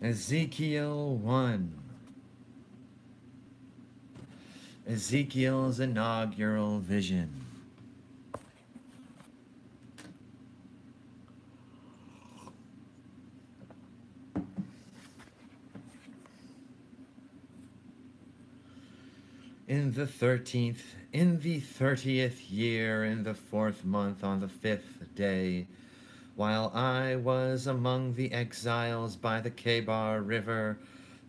Ezekiel 1. Ezekiel's inaugural vision. In the 30th year, in the 4th month, on the 5th day, while I was among the exiles by the Kebar River,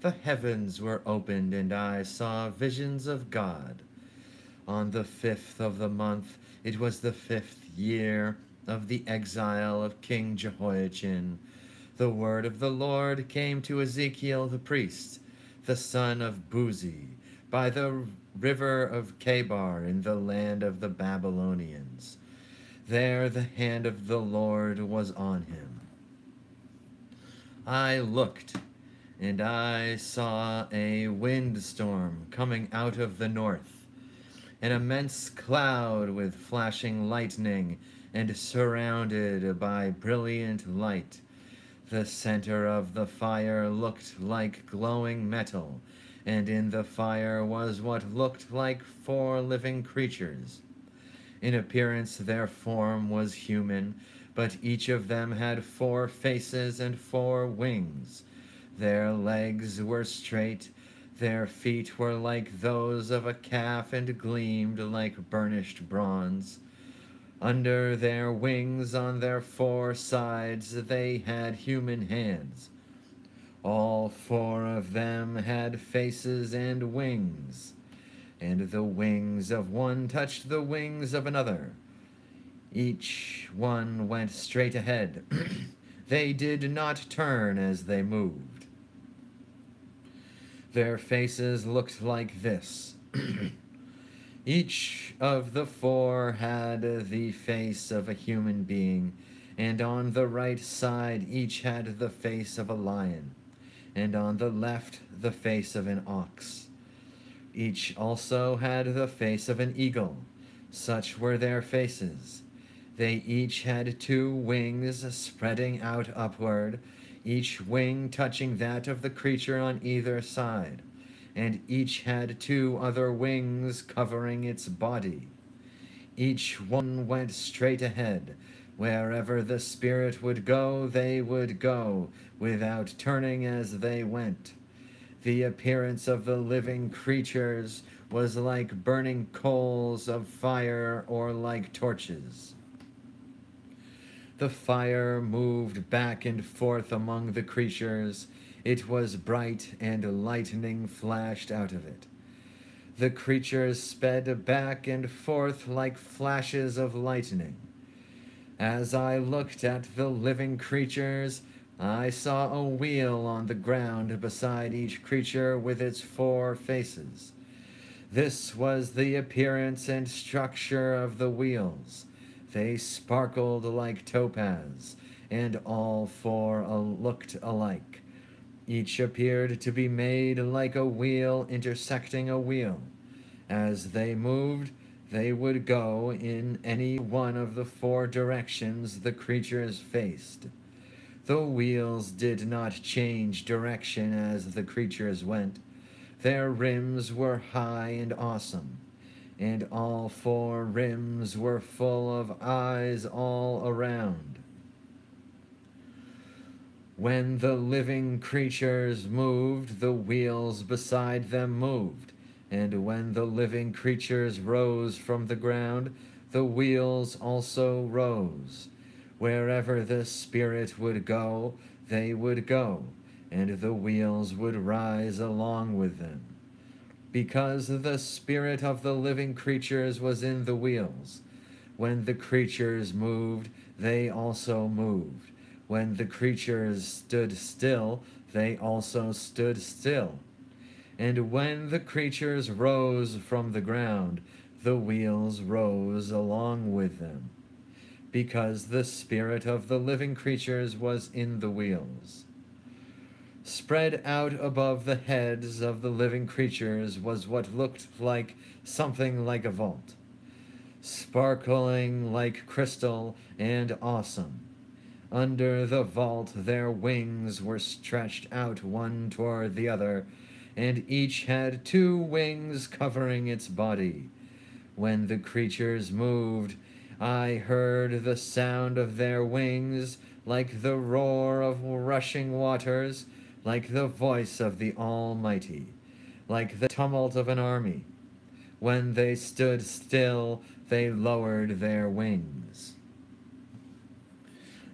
the heavens were opened, and I saw visions of God. On the 5th of the month, it was the 5th year of the exile of King Jehoiachin. The word of the Lord came to Ezekiel the priest, the son of Buzi, by the river of Kebar in the land of the Babylonians. There the hand of the Lord was on him. I looked, and I saw a windstorm coming out of the north, an immense cloud with flashing lightning and surrounded by brilliant light. The center of the fire looked like glowing metal, and in the fire was what looked like 4 living creatures. In appearance their form was human, but each of them had 4 faces and 4 wings. Their legs were straight, their feet were like those of a calf and gleamed like burnished bronze. Under their wings on their 4 sides they had human hands. All 4 of them had faces and wings, and the wings of one touched the wings of another. Each one went straight ahead. They did not turn as they moved. Their faces looked like this. Each of the 4 had the face of a human being, and on the right side each had the face of a lion, and on the left the face of an ox. Each also had the face of an eagle. Such were their faces. They each had 2 wings spreading out upward, each wing touching that of the creature on either side, and each had 2 other wings covering its body. Each one went straight ahead. Wherever the spirit would go, they would go, without turning as they went. The appearance of the living creatures was like burning coals of fire or like torches. The fire moved back and forth among the creatures. It was bright, and lightning flashed out of it. The creatures sped back and forth like flashes of lightning. As I looked at the living creatures, I saw a wheel on the ground beside each creature with its 4 faces. This was the appearance and structure of the wheels. They sparkled like topaz, and all 4 looked alike. Each appeared to be made like a wheel intersecting a wheel. As they moved, they would go in any one of the 4 directions the creatures faced. The wheels did not change direction as the creatures went. Their rims were high and awesome, and all 4 rims were full of eyes all around. When the living creatures moved, the wheels beside them moved, and when the living creatures rose from the ground, the wheels also rose. Wherever the spirit would go, they would go, and the wheels would rise along with them. Because the spirit of the living creatures was in the wheels. When the creatures moved, they also moved. When the creatures stood still, they also stood still. And when the creatures rose from the ground, the wheels rose along with them, because the spirit of the living creatures was in the wheels. Spread out above the heads of the living creatures was what looked like something like a vault, sparkling like crystal and awesome. Under the vault their wings were stretched out one toward the other, and each had 2 wings covering its body. When the creatures moved, I heard the sound of their wings like the roar of rushing waters, like the voice of the Almighty, like the tumult of an army. When they stood still, they lowered their wings.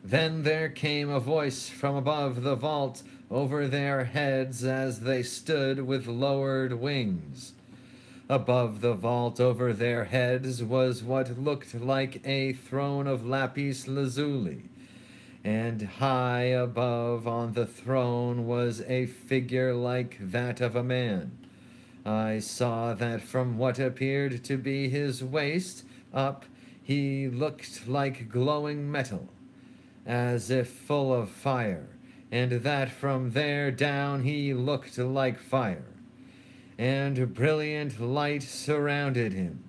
Then there came a voice from above the vault over their heads as they stood with lowered wings. Above the vault over their heads was what looked like a throne of lapis lazuli, and high above on the throne was a figure like that of a man. I saw that from what appeared to be his waist up, he looked like glowing metal, as if full of fire, and that from there down he looked like fire. And brilliant light surrounded him,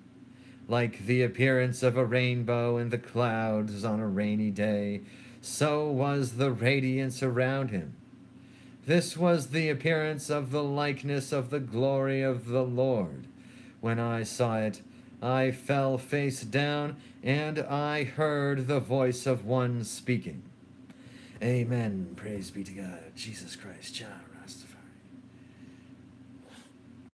like the appearance of a rainbow in the clouds on a rainy day. So was the radiance around him. This was the appearance of the likeness of the glory of the Lord. When I saw it, I fell face down, and I heard the voice of one speaking. Amen. Praise be to God. Jesus Christ. Ciao.